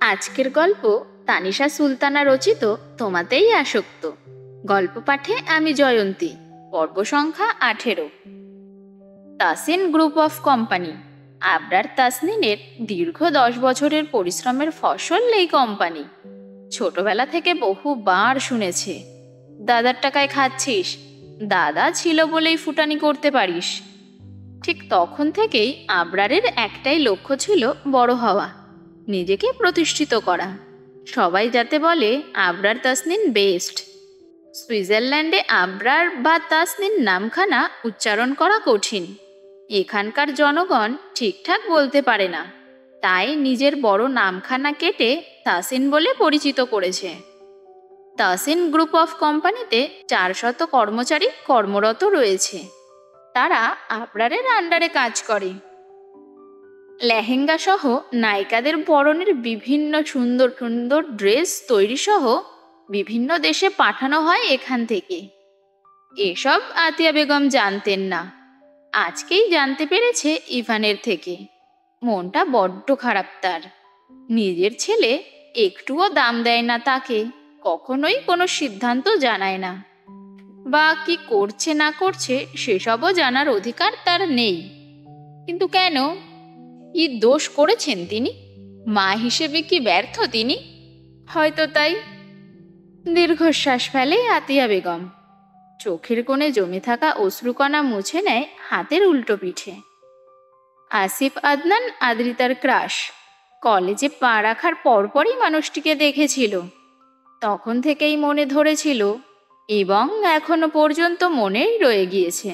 আজকের গল্প তানিশা সুলতানা রচিত তোমাতেই আসক্ত। গল্প পাঠে আমি জয়ন্তী। পর্ব সংখ্যা 18। Tasin group of company. Abrar তাসনিনের দীর্ঘ 10 বছরের পরিশ্রমের ফসল এই কোম্পানি। ছোটবেলা থেকে বহুবার শুনেছে, দাদার টাকায় খাচ্ছিস, দাদা ছিল বলেই ফুটানি করতে পারিস। ঠিক তখন থেকেই আবরারের একটাই লক্ষ্য ছিল বড় হওয়া, নিজেকে প্রতিষ্ঠিত করা। সবাই যাতে বলে আবরার তাসনিন বেস্ট। সুইজারল্যান্ডে আবরার বা তাসনিন নামখানা উচ্চারণ করা কঠিন। এখানকার জনগণ ঠিকঠাক বলতে পারে না, তাই নিজের বড় নামখানা কেটে তাসিন বলে পরিচিত করেছে। তাসিন গ্রুপ অফ কোম্পানিতে 400 কর্মচারী কর্মরত রয়েছে। তারা আবরারের আন্ডারে কাজ করে। লেহেঙ্গা সহ নায়িকাদের পরনের বিভিন্ন সুন্দর সুন্দর ড্রেস তৈরি সহ বিভিন্ন দেশে পাঠানো হয় এখান থেকে। এসব আতিয়া বেগম জানতেন না, আজকেই জানতে পেরেছে ইভানের থেকে। মনটা বড্ড খারাপ তার। নিজের ছেলে একটুও দাম দেয় না তাকে, কখনোই কোনো সিদ্ধান্ত জানায় না, বা কি করছে না করছে সেসবও জানার অধিকার তার নেই। কিন্তু কেন? কি দোষ করেছেন তিনি? মা হিসেবে কি ব্যর্থ তিনি? হয়তো তাই। দীর্ঘশ্বাস ফেলে আতিয়া বেগম। চোখের কোণে জমে থাকা অশ্রুকণা মুছে নেয় হাতের উল্টো পিঠে। আসিফ আদনান আদ্রিতার ক্রাশ। কলেজে পা রাখার পরপরই মানুষটিকে দেখেছিল। তখন থেকেই মনে ধরেছিল এবং এখনো পর্যন্ত মনেই রয়ে গিয়েছে।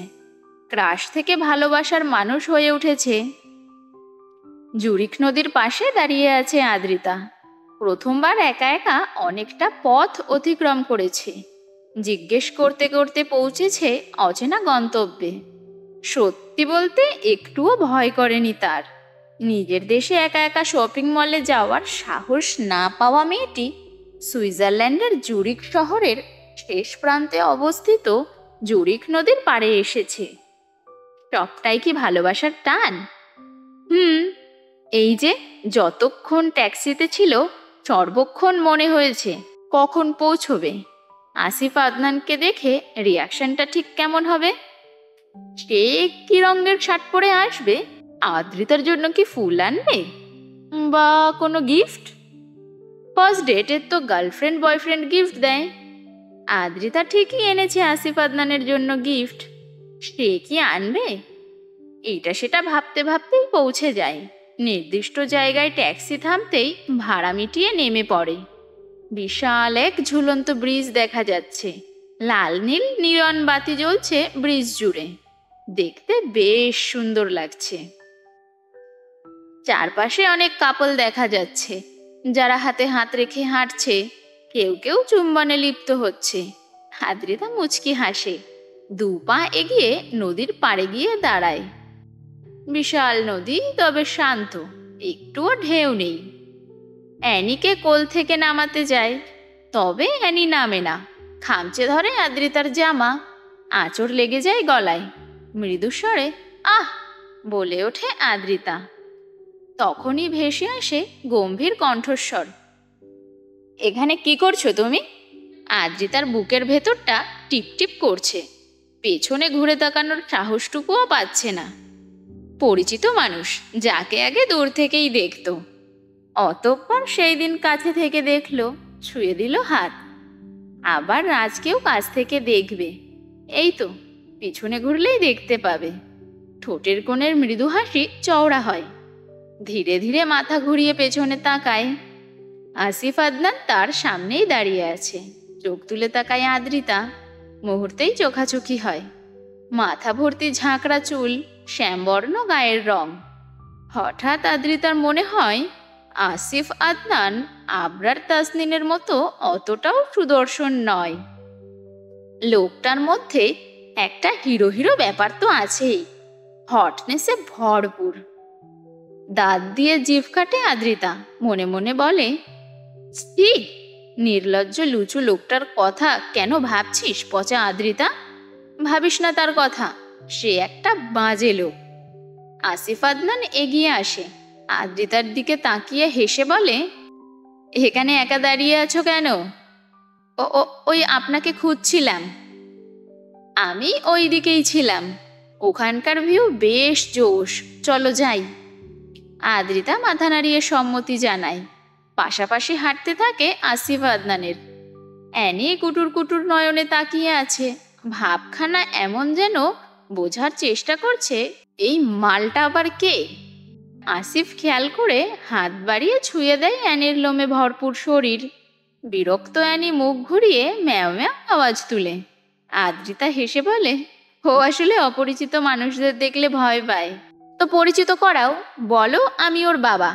ক্রাশ থেকে ভালোবাসার মানুষ হয়ে উঠেছে। জুরিখ নদীর পাশে দাঁড়িয়ে আছে আদ্রিতা। প্রথমবার একা একা অনেকটা পথ অতিক্রম করেছে। জিজ্ঞেস করতে করতে পৌঁছেছে অচেনা গন্তব্যে। সত্যি বলতে একটুও ভয় করেনি তার। নিজের দেশে একা একা শপিং মলে যাওয়ার সাহস না পাওয়া মেয়েটি সুইজারল্যান্ডের জুরিখ শহরের শেষ প্রান্তে অবস্থিত জুরিখ নদীর পাড়ে এসেছে। সবটাই কি ভালোবাসার টান? এই যে যতক্ষণ ট্যাক্সিতে ছিল সর্বক্ষণ মনে হয়েছে কখন পৌঁছবে। আসিফ আদনানকে দেখে রিয়াকশনটা ঠিক কেমন হবে? সে কি রঙের শার্ট পরে আসবে? আদ্রিতার জন্য কি ফুল আনবে, বা কোনো গিফট? ফার্স্ট ডেটের তো গার্লফ্রেন্ড বয়ফ্রেন্ড গিফট দেয়। আদ্রিতা ঠিকই এনেছে আসিফ আদনানের জন্য গিফট। সে কি আনবে? এটা সেটা ভাবতে ভাবতেই পৌঁছে যায়। নির্দিষ্ট জায়গায় ট্যাক্সি থামতেই ভাড়া মিটিয়ে নেমে পড়ে। বিশাল এক ঝুলন্ত ব্রিজ দেখা যাচ্ছে। লাল নীল নিয়ন বাতি জ্বলছে ব্রিজ জুড়ে। দেখতে বেশ সুন্দর লাগছে। চারপাশে অনেক কাপল দেখা যাচ্ছে, যারা হাতে হাত রেখে হাঁটছে। কেউ কেউ চুম্বনে লিপ্ত হচ্ছে। আদ্রিতা মুচকি হাসে। 2 পা এগিয়ে নদীর পাড়ে গিয়ে দাঁড়ায়। বিশাল নদী, তবে শান্ত, একটুও ঢেউ নেই। অ্যানিকে কোল থেকে নামাতে যায়, তবে অ্যানি নামে না। খামচে ধরে আদ্রিতার জামা, আঁচড় লেগে যায় গলায়। মৃদু স্বরে আহ বলে ওঠে আদ্রিতা। তখনই ভেসে আসে গম্ভীর কণ্ঠস্বর, এখানে কি করছো তুমি? আদ্রিতার বুকের ভেতরটা টিপটিপ করছে। পেছনে ঘুরে তাকানোর সাহসটুকুও পাচ্ছে না। পরিচিত মানুষ, যাকে আগে দূর থেকেই দেখত, অতঃপর সেই দিন কাছে থেকে দেখলো, ছুঁয়ে দিল হাত। আবার আজকেও কাছ থেকে দেখবে। এই তো পিছনে ঘুরলেই দেখতে পাবে। ঠোঁটের কোণের মৃদু হাসি চওড়া হয়। ধীরে ধীরে মাথা ঘুরিয়ে পেছনে তাকায়। আসিফ আদনান তার সামনেই দাঁড়িয়ে আছে। চোখ তুলে তাকায় আদ্রিতা। মুহূর্তেই চোখাচোখি হয়। মাথা ভর্তি ঝাঁকড়া চুল, শ্যামবর্ণ গায়ের রং। হঠাৎ আদ্রিতার মনে হয় আসিফ আদনান আবরার তাসনিনের মতো অতটাও সুদর্শন নয়। লোকটার মধ্যে একটা হিরো হিরো ব্যাপার তো আছেই, হটনেসে ভরপুর। দাঁত দিয়ে জিভ কাটে আদ্রিতা। মনে মনে বলে, ছি, নির্লজ্জ লুচু লোকটার কথা কেন ভাবছিস পচা আদ্রিতা? ভাবিস না তার কথা, সে একটা বাজে লোক। আসিফ আদনান এগিয়ে আসে, আদ্রিতার দিকে তাকিয়ে হেসে বলে, এখানে একা দাঁড়িয়ে আছো কেন? ও ও ওই আপনাকে খুঁজছিলাম। আমি ওই দিকেই ছিলাম। ওখানকার ভিউ বেশ জোশ, চলো যাই। আদ্রিতা মাথা নাড়িয়ে সম্মতি জানায়। পাশাপাশি হাঁটতে থাকে আসিফ আদনানের। অ্যানি কুটুর কুটুর নয়নে তাকিয়ে আছে, ভাবখানা এমন যেন বোঝার চেষ্টা করছে এই মালটা আবার কে। আসিফ খেয়াল করে হাত বাড়িয়ে ছুঁয়ে দেয় অ্যানির লোমে ভরপুর শরীর। বিরক্ত অ্যানি মুখ ঘুরিয়ে ম্যাও ম্যাও আওয়াজ তুলে। আদ্রিতা হেসে বলে, ও আসলে অপরিচিত মানুষদের দেখলে ভয় পায়। তো পরিচিত করাও, বলো আমি ওর বাবা।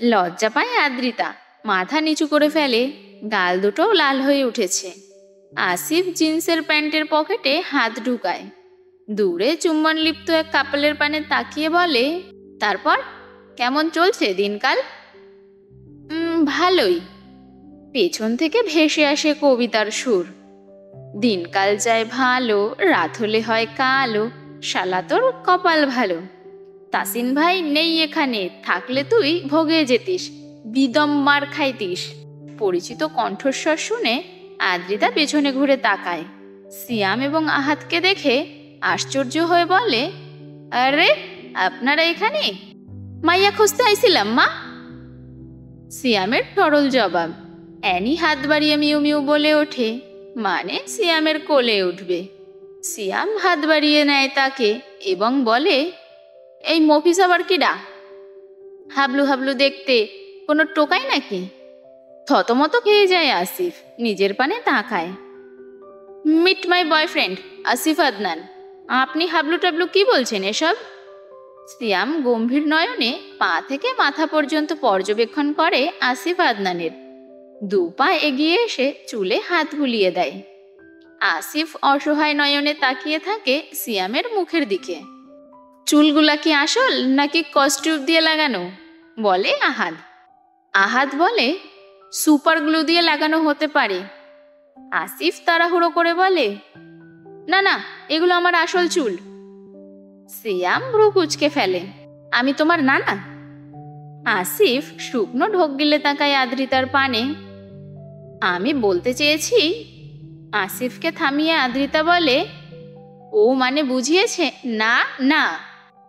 লজ্জা পায় আদ্রিতা, মাথা নিচু করে ফেলে, গাল দুটো লাল হয়ে উঠেছে। আসিফ জিন্সের প্যান্টের পকেটে হাত ঢুকায়, দূরে চুম্বন লিপ্ত এক কাপলের পানে তাকিয়ে বলে, তারপর কেমন চলছে দিনকাল? ভালোই। পেছন থেকে ভেসে আসে কবিতার সুর। দিনকাল যায় ভালো, রাত হলে হয় কালো, শালা তোর কপাল ভালো। তাসিন ভাই নেই এখানে, থাকলে তুই ভোগে যেতিস, বিদম মার খাইতিস। পরিচিত কণ্ঠস্বর শুনে আদ্রিতা পেছনে ঘুরে তাকায়। সিয়াম এবং আহাতকে দেখে আশ্চর্য হয়ে বলে, আরে আপনারা এখানে? মাইয়া খুঁজতে আইছিলাম মা। সিয়ামের সরল জবাব। অ্যানি হাত বাড়িয়ে মিউ মিউ বলে ওঠে, মানে সিয়ামের কোলে উঠবে। সিয়াম হাত বাড়িয়ে নেয় তাকে এবং বলে, এই মফিস আবার কিডা? হাবলু হাবলু দেখতে, কোনো টোকাই নাকি? থতমত খেয়ে যায় আসিফ, নিজের পানে তাকায়। Meet my boyfriend Asif Adnan. আপনি হাবলু টাবলু কি বলছেন এসব? সিয়াম গম্ভীর নয়নে পা থেকে মাথা পর্যন্ত পর্যবেক্ষণ করে আসিফ আদনানের। দু পা এগিয়ে এসে চুলে হাত বুলিয়ে দেয়। আসিফ অসহায় নয়নে তাকিয়ে থাকে সিয়ামের মুখের দিকে। চুলগুলা কি আসল নাকি কস্টিউম দিয়ে লাগানো? বলে আহাদ। আহাদ বলে, সুপার গ্লু দিয়ে লাগানো হতে পারে। আসিফ তাড়াহুড়ো করে বলে, না না, এগুলো আমার আসল চুল। সিয়াম ভ্রু কুঁচকে ফেলে, আমি তোমার নানা? আসিফ শুকনো ঢোক গিলে তাকায় আদ্রিতার পানে। আমি বলতে চেয়েছি। আসিফকে থামিয়ে আদ্রিতা বলে, ও মানে বুঝিয়েছে না না।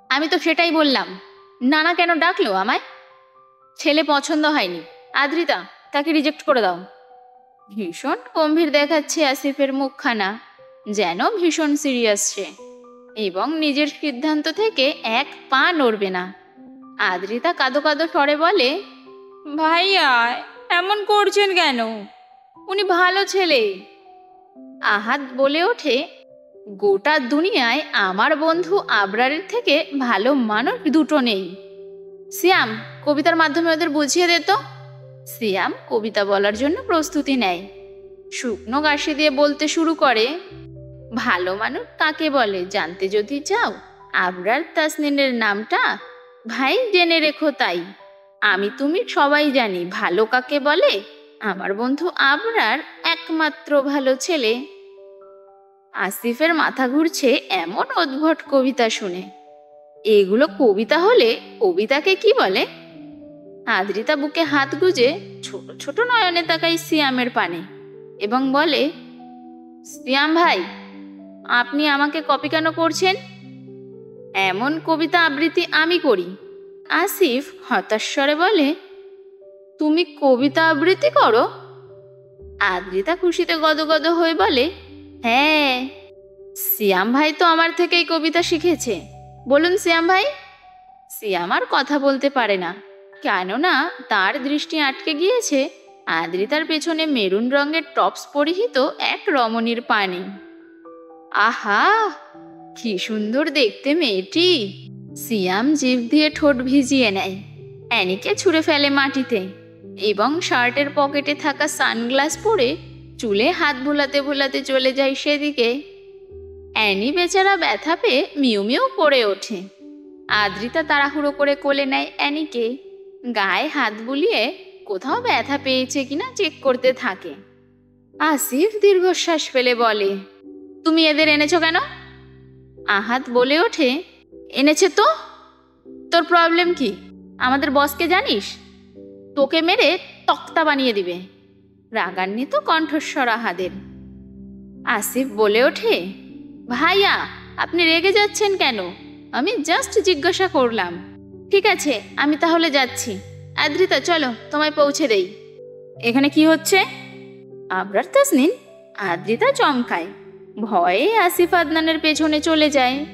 আমি তো সেটাই বললাম, নানা কেন ডাকলো আমায়? ছেলে পছন্দ হয়নি। আদ্রিতা, তাকে রিজেক্ট করে দাও। ভীষণ গম্ভীর দেখাচ্ছে আসিফের মুখখানা, যেন ভীষণ সিরিয়াস সে, এবং নিজের সিদ্ধান্ত থেকে এক পা নড়বে না। আদ্রিতা কাঁদো কাঁদো স্বরে বলে, ভাইয়া এমন করছেন কেন? উনি ভালো ছেলে। আহাদ বলে ওঠে, গোটা দুনিয়ায় আমার বন্ধু আবরারের থেকে ভালো মানুষ দুটো নেই। সিয়াম, কবিতার মাধ্যমে ওদের বুঝিয়ে দে তো। সিয়াম কবিতা বলার জন্য প্রস্তুতি নেয়। শুকনো কাশি দিয়ে বলতে শুরু করে, ভালো মানুষ কাকে বলে জানতে যদি চাও, আবরার তাসনিনের নামটা ভাই জেনে রেখো তাই। আমি তুমি সবাই জানি ভালো কাকে বলে। আমার বন্ধু আবরার একমাত্র ভালো ছেলে। আসিফের মাথা ঘুরছে এমন অদ্ভুত কবিতা শুনে। এগুলো কবিতা হলে কবিতাকে কি বলে? আদ্রিতা বুকে হাত গুজে ছোট ছোট নয়নে তাকাই সিয়ামের পানে এবং বলে, সিয়াম ভাই, আপনি আমাকে কপি কেন করছেন? এমন কবিতা আবৃত্তি আমি করি। আসিফ হতাশ্বরে বলে, তুমি কবিতা আবৃত্তি করো? আদ্রিতা খুশিতে গদগদ হয়ে বলে, হ্যাঁ, সিয়াম ভাই তো আমার থেকেই কবিতা শিখেছে। বলুন সিয়াম ভাই। সিয়াম আর কথা বলতে পারে না, কেননা তার দৃষ্টি আটকে গিয়েছে আদ্রিতার পেছনে মেরুন রঙের টপস পরিহিত এক রমণীর পানে। আহা, কি সুন্দর দেখতে মেয়েটি। সিয়াম জিভ দিয়ে ঠোঁট ভিজিয়ে নেয়, অ্যানিকে ছুঁড়ে ফেলে মাটিতে এবং শার্টের পকেটে থাকা সানগ্লাস পরে চুলে হাত ভোলাতে ভোলাতে চলে যায় সেদিকে। অ্যানি বেচারা ব্যথা পেয়ে মিউ মিউ করে ওঠে। আদ্রিতা তাড়াহুড়ো করে কোলে নেয় অ্যানিকে, গায়ে হাত বুলিয়ে কোথাও ব্যথা পেয়েছে কিনা চেক করতে থাকে। আসিফ দীর্ঘশ্বাস ফেলে বলে, তুমি এদের এনেছো কেন? আহাদ বলে ওঠে, এনেছে তো। তোর প্রবলেম কি? আমাদের বসকে জানিস? তোকে মেরে তক্তা বানিয়ে দিবে। রাগান্বিত কণ্ঠস্বর আহাদের। আসিফ বলে ওঠে, ভাইয়া আপনি রেগে যাচ্ছেন কেন? আমি জাস্ট জিজ্ঞাসা করলাম। ঠিক আছে, আমি তাহলে যাচ্ছি। আদ্রিতা চলো, তোমায় পৌঁছে দেই। এখানে কি হচ্ছে? আবরার তাসনিন। আদ্রিতা চমকায়। ভয়ে আসিফ আদনানের পেছনে চলে যায়।